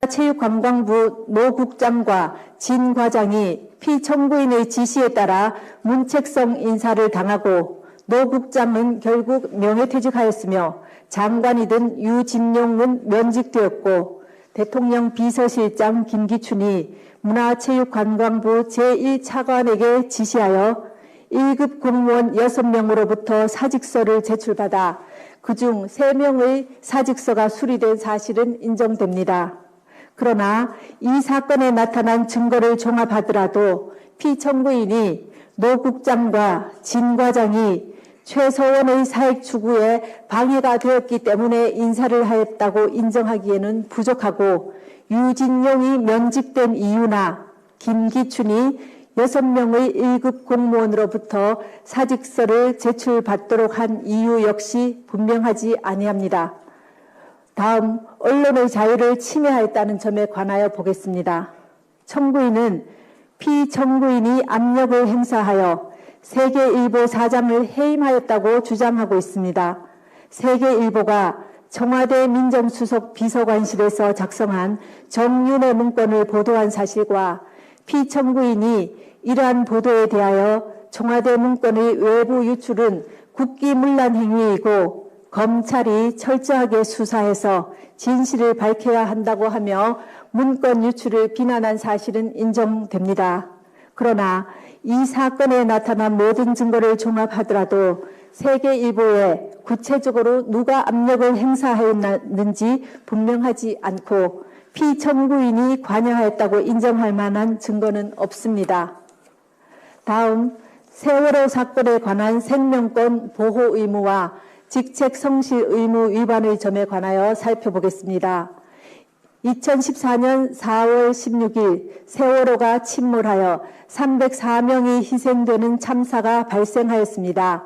체육관광부 노 국장과 진 과장이 피청구인의 지시에 따라 문책성 인사를 당하고 노 국장은 결국 명예퇴직하였으며 장관이 된 유진용은 면직되었고 대통령 비서실장 김기춘이 문화체육관광부 제1차관에게 지시하여 1급 공무원 6명으로부터 사직서를 제출받아 그중 3명의 사직서가 수리된 사실은 인정됩니다. 그러나 이 사건에 나타난 증거를 종합하더라도 피청구인이 노 국장과 진 과장이 최서원의 사익 추구에 방해가 되었기 때문에 인사를 하였다고 인정하기에는 부족하고 유진용이 면직된 이유나 김기춘이 6명의 1급 공무원으로부터 사직서를 제출받도록 한 이유 역시 분명하지 아니합니다. 다음 언론의 자유를 침해하였다는 점에 관하여 보겠습니다. 청구인은 피청구인이 압력을 행사하여 세계일보 사장을 해임하였다고 주장하고 있습니다. 세계일보가 청와대 민정수석 비서관실에서 작성한 정윤회 문건을 보도한 사실과 피청구인이 이러한 보도에 대하여 청와대 문건의 외부 유출은 국기문란 행위이고 검찰이 철저하게 수사해서 진실을 밝혀야 한다고 하며 문건 유출을 비난한 사실은 인정됩니다. 그러나 이 사건에 나타난 모든 증거를 종합하더라도 세계일보에 구체적으로 누가 압력을 행사하였는지 분명하지 않고 피청구인이 관여하였다고 인정할 만한 증거는 없습니다. 다음 세월호 사건에 관한 생명권 보호 의무와 직책 성실 의무 위반의 점에 관하여 살펴보겠습니다. 2014년 4월 16일 세월호가 침몰하여 304명이 희생되는 참사가 발생하였습니다.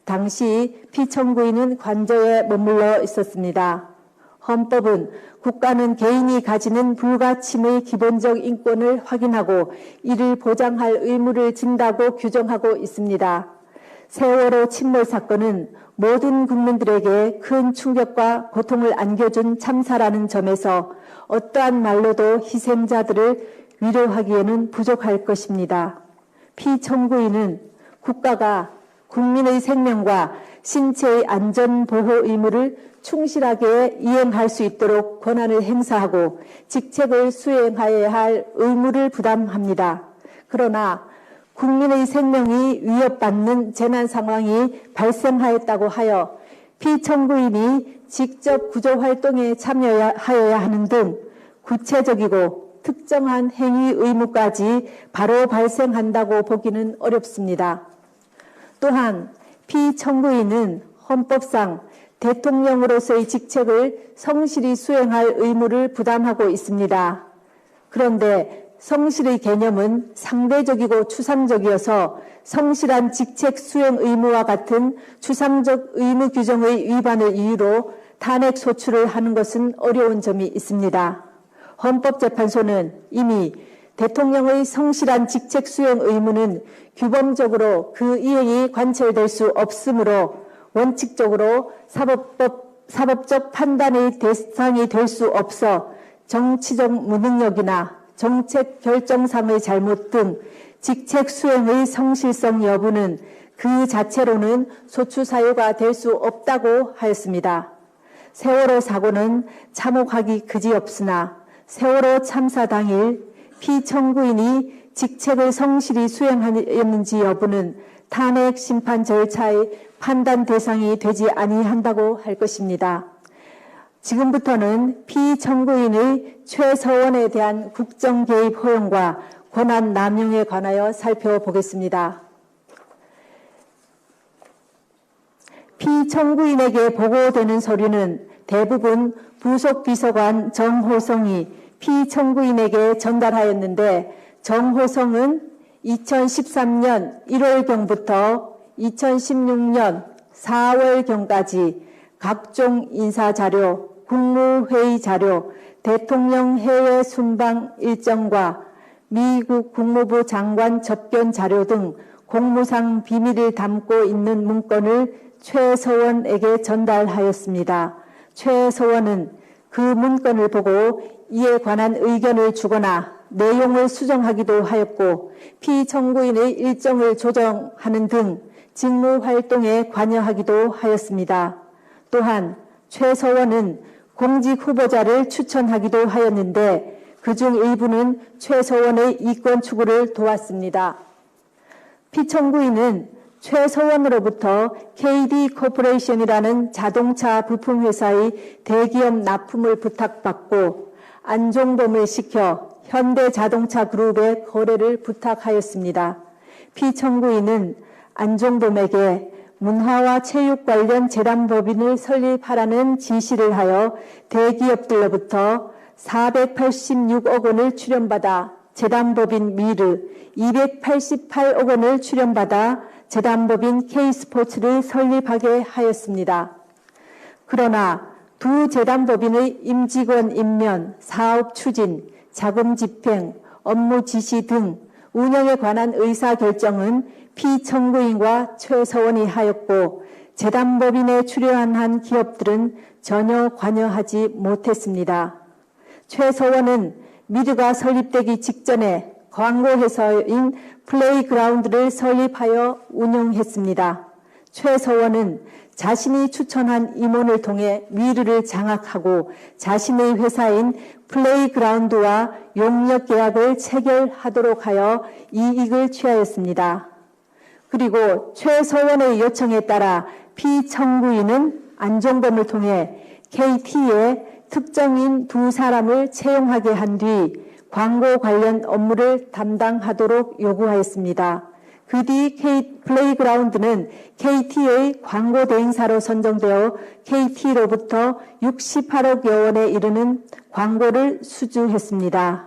당시 피청구인은 관저에 머물러 있었습니다. 헌법은 국가는 개인이 가지는 불가침의 기본적 인권을 확인하고 이를 보장할 의무를 진다고 규정하고 있습니다. 세월호 침몰 사건은 모든 국민들에게 큰 충격과 고통을 안겨준 참사라는 점에서 어떠한 말로도 희생자들을 위로하기에는 부족할 것입니다. 피청구인은 국가가 국민의 생명과 신체의 안전보호 의무를 충실하게 이행할 수 있도록 권한을 행사하고 직책을 수행하여야 할 의무를 부담합니다. 그러나 국민의 생명이 위협받는 재난 상황이 발생하였다고 하여 피청구인이 직접 구조활동에 참여하여야 하는 등 구체적이고 특정한 행위 의무까지 바로 발생한다고 보기는 어렵습니다. 또한 피청구인은 헌법상 대통령으로서의 직책을 성실히 수행할 의무를 부담하고 있습니다. 그런데 성실의 개념은 상대적이고 추상적이어서 성실한 직책 수행 의무와 같은 추상적 의무 규정의 위반을 이유로 탄핵 소추를 하는 것은 어려운 점이 있습니다. 헌법재판소는 이미 대통령의 성실한 직책 수행 의무는 규범적으로 그 이행이 관철될 수 없으므로 원칙적으로 사법적 판단의 대상이 될 수 없어 정치적 무능력이나 정책 결정상의 잘못 등 직책 수행의 성실성 여부는 그 자체로는 소추 사유가 될 수 없다고 하였습니다. 세월호 사고는 참혹하기 그지없으나 세월호 참사 당일 피청구인이 직책을 성실히 수행하였는지 여부는 탄핵 심판 절차의 판단 대상이 되지 아니한다고 할 것입니다. 지금부터는 피청구인의 최서원에 대한 국정 개입 허용과 권한 남용에 관하여 살펴보겠습니다. 피청구인에게 보고되는 서류는 대부분 부속 비서관 정호성이 피청구인에게 전달하였는데 정호성은 2013년 1월경부터 2016년 4월경까지 각종 인사자료, 국무회의 자료, 대통령 해외 순방 일정과 미국 국무부 장관 접견 자료 등 공무상 비밀을 담고 있는 문건을 최서원에게 전달하였습니다. 최서원은 그 문건을 보고 이에 관한 의견을 주거나 내용을 수정하기도 하였고 피청구인의 일정을 조정하는 등 직무 활동에 관여하기도 하였습니다. 또한 최서원은 공직 후보자를 추천하기도 하였는데 그중 일부는 최서원의 이권 추구를 도왔습니다. 피청구인은 최서원으로부터 KD 코퍼레이션이라는 자동차 부품회사의 대기업 납품을 부탁받고 안종범을 시켜 현대자동차 그룹의 거래를 부탁하였습니다. 피청구인은 안종범에게 문화와 체육 관련 재단법인을 설립하라는 지시를 하여 대기업들로부터 486억 원을 출연받아 재단법인 미르, 288억 원을 출연받아 재단법인 K스포츠를 설립하게 하였습니다. 그러나 두 재단법인의 임직원 임면, 사업 추진, 자금 집행, 업무 지시 등 운영에 관한 의사결정은 피청구인과 최서원이 하였고 재단법인에 출연한 기업들은 전혀 관여하지 못했습니다. 최서원은 미르가 설립되기 직전에 광고회사인 플레이그라운드를 설립하여 운영했습니다. 최서원은 자신이 추천한 임원을 통해 미르를 장악하고 자신의 회사인 플레이그라운드와 용역 계약을 체결하도록 하여 이익을 취하였습니다. 그리고 최서원의 요청에 따라 피청구인은 안종범을 통해 KT에 특정인 두 사람을 채용하게 한 뒤 광고 관련 업무를 담당하도록 요구하였습니다. 그 뒤 플레이그라운드는 KT의 광고 대행사로 선정되어 KT로부터 68억여 원에 이르는 광고를 수주했습니다.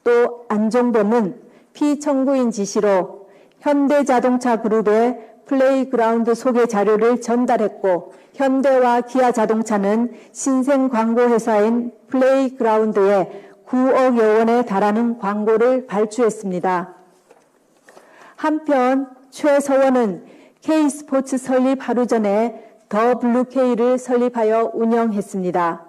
또 안종범은 피청구인 지시로 현대자동차 그룹의 플레이그라운드 소개 자료를 전달했고 현대와 기아자동차는 신생 광고회사인 플레이그라운드에 9억여 원에 달하는 광고를 발주했습니다. 한편 최서원은 K스포츠 설립 하루 전에 더 블루K를 설립하여 운영했습니다.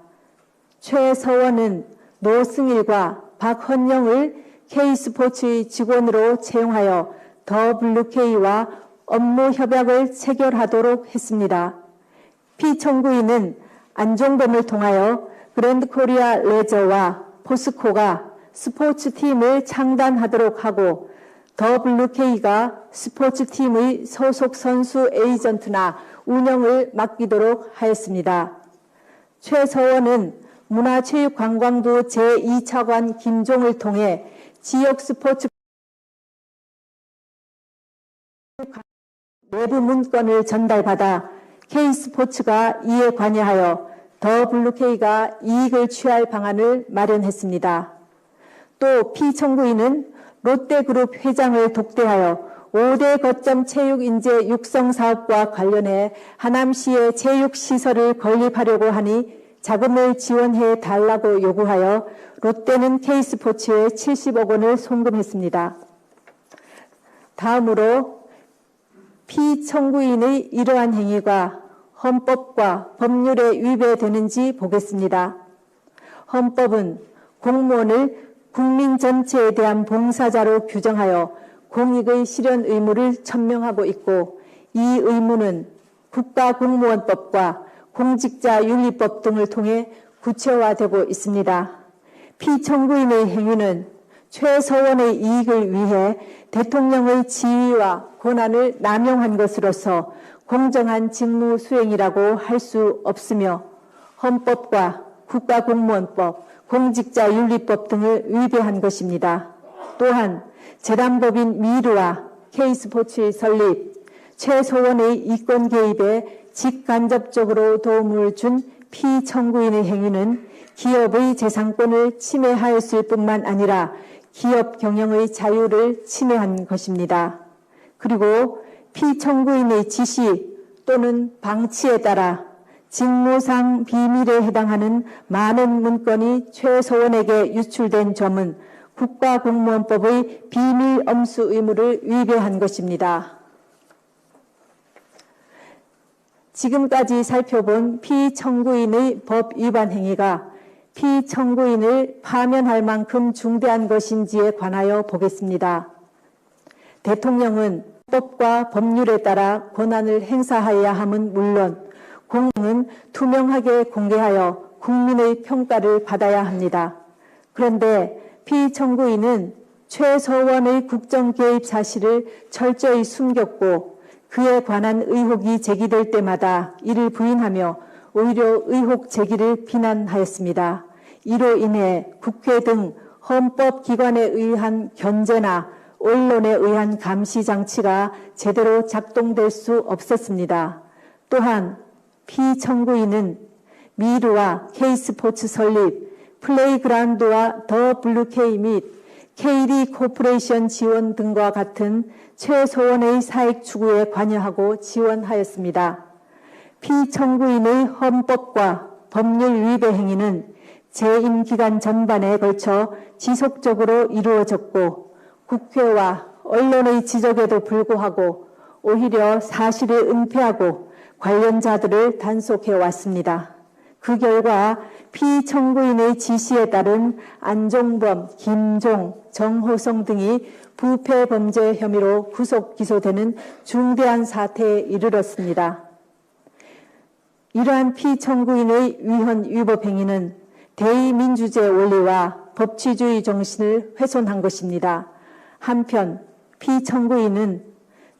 최서원은 노승일과 박헌영을 K스포츠의 직원으로 채용하여 더 블루K와 업무 협약을 체결하도록 했습니다. 피청구인은 안종범을 통하여 그랜드코리아 레저와 포스코가 스포츠팀을 창단하도록 하고 더블유K가 스포츠팀의 소속 선수 에이전트나 운영을 맡기도록 하였습니다. 최서원은 문화체육관광부 제2차관 김종을 통해 지역 스포츠 내부 문건을 전달받아 K스포츠가 이에 관여하여 더블유K가 이익을 취할 방안을 마련했습니다. 또 피청구인은 롯데그룹 회장을 독대하여 5대 거점 체육인재 육성 사업과 관련해 하남시에 체육시설을 건립하려고 하니 자금을 지원해 달라고 요구하여 롯데는 K스포츠에 70억 원을 송금했습니다. 다음으로 피청구인의 이러한 행위가 헌법과 법률에 위배되는지 보겠습니다. 헌법은 공무원을 국민 전체에 대한 봉사자로 규정하여 공익의 실현 의무를 천명하고 있고 이 의무는 국가공무원법과 공직자윤리법 등을 통해 구체화되고 있습니다. 피청구인의 행위는 최서원의 이익을 위해 대통령의 지위와 권한을 남용한 것으로서 공정한 직무 수행이라고 할 수 없으며 헌법과 국가공무원법, 공직자윤리법 등을 위배한 것입니다. 또한 재단법인 미르와 K스포츠의 설립, 최서원의 이권 개입에 직간접적으로 도움을 준 피청구인의 행위는 기업의 재산권을 침해하였을 뿐만 아니라 기업 경영의 자유를 침해한 것입니다. 그리고 피청구인의 지시 또는 방치에 따라 직무상 비밀에 해당하는 많은 문건이 최서원에게 유출된 점은 국가공무원법의 비밀 엄수 의무를 위배한 것입니다. 지금까지 살펴본 피청구인의 법 위반 행위가 피청구인을 파면할 만큼 중대한 것인지에 관하여 보겠습니다. 대통령은 법과 법률에 따라 권한을 행사하여야 함은 물론 공은 투명하게 공개하여 국민의 평가를 받아야 합니다. 그런데 피청구인은 최서원의 국정 개입 사실을 철저히 숨겼고 그에 관한 의혹이 제기될 때마다 이를 부인하며 오히려 의혹 제기를 비난하였습니다. 이로 인해 국회 등 헌법기관에 의한 견제나 언론에 의한 감시 장치가 제대로 작동될 수 없었습니다. 또한 피청구인은 미르와 K스포츠 설립, 플레이그라운드와 더 블루K 및 KD 코퍼레이션 지원 등과 같은 최소원의 사익 추구에 관여하고 지원하였습니다. 피청구인의 헌법과 법률 위배 행위는 재임 기간 전반에 걸쳐 지속적으로 이루어졌고 국회와 언론의 지적에도 불구하고 오히려 사실을 은폐하고 관련자들을 단속해 왔습니다. 그 결과 피청구인의 지시에 따른 안종범, 김종, 정호성 등이 부패 범죄 혐의로 구속 기소되는 중대한 사태에 이르렀습니다. 이러한 피청구인의 위헌 위법 행위는 대의민주주의 원리와 법치주의 정신을 훼손한 것입니다. 한편 피청구인은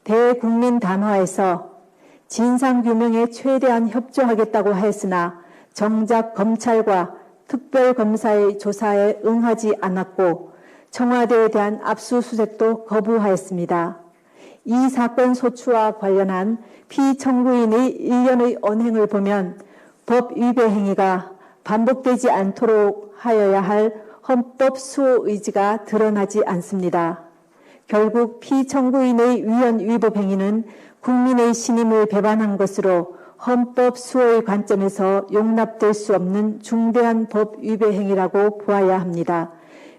대국민 단화에서 진상규명에 최대한 협조하겠다고 하였으나 정작 검찰과 특별검사의 조사에 응하지 않았고 청와대에 대한 압수수색도 거부하였습니다. 이 사건 소추와 관련한 피청구인의 일련의 언행을 보면 법 위배 행위가 반복되지 않도록 하여야 할 헌법 수호 의지가 드러나지 않습니다. 결국 피청구인의 위헌 위법 행위는 국민의 신임을 배반한 것으로 헌법 수호의 관점에서 용납될 수 없는 중대한 법 위배 행위라고 보아야 합니다.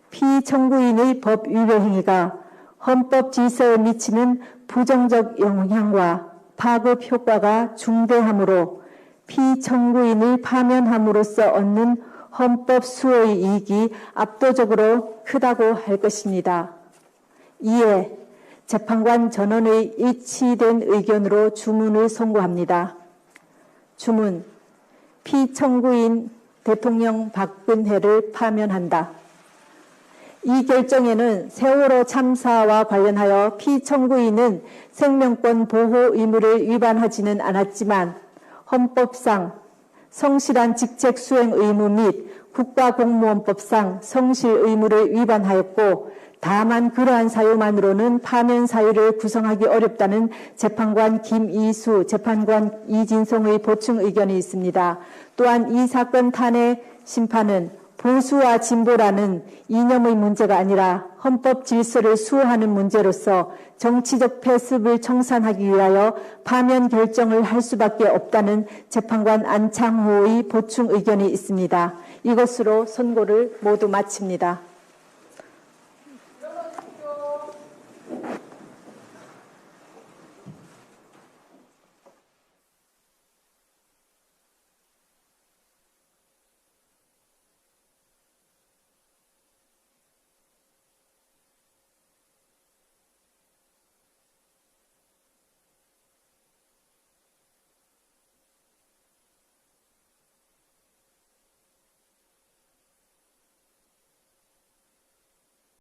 피청구인의 법 위배 행위가 헌법 질서에 미치는 부정적 영향과 파급 효과가 중대하므로 피청구인을 파면함으로써 얻는 헌법 수호의 이익이 압도적으로 크다고 할 것입니다. 이에 재판관 전원의 일치된 의견으로 주문을 선고합니다. 주문, 피청구인 대통령 박근혜를 파면한다. 이 결정에는 세월호 참사와 관련하여 피청구인은 생명권 보호 의무를 위반하지는 않았지만 헌법상 성실한 직책 수행 의무 및 국가공무원법상 성실 의무를 위반하였고 다만 그러한 사유만으로는 파면 사유를 구성하기 어렵다는 재판관 김이수, 재판관 이진성의 보충 의견이 있습니다. 또한 이 사건 탄핵 심판은 보수와 진보라는 이념의 문제가 아니라 헌법 질서를 수호하는 문제로서 정치적 패습을 청산하기 위하여 파면 결정을 할 수밖에 없다는 재판관 안창호의 보충 의견이 있습니다. 이것으로 선고를 모두 마칩니다.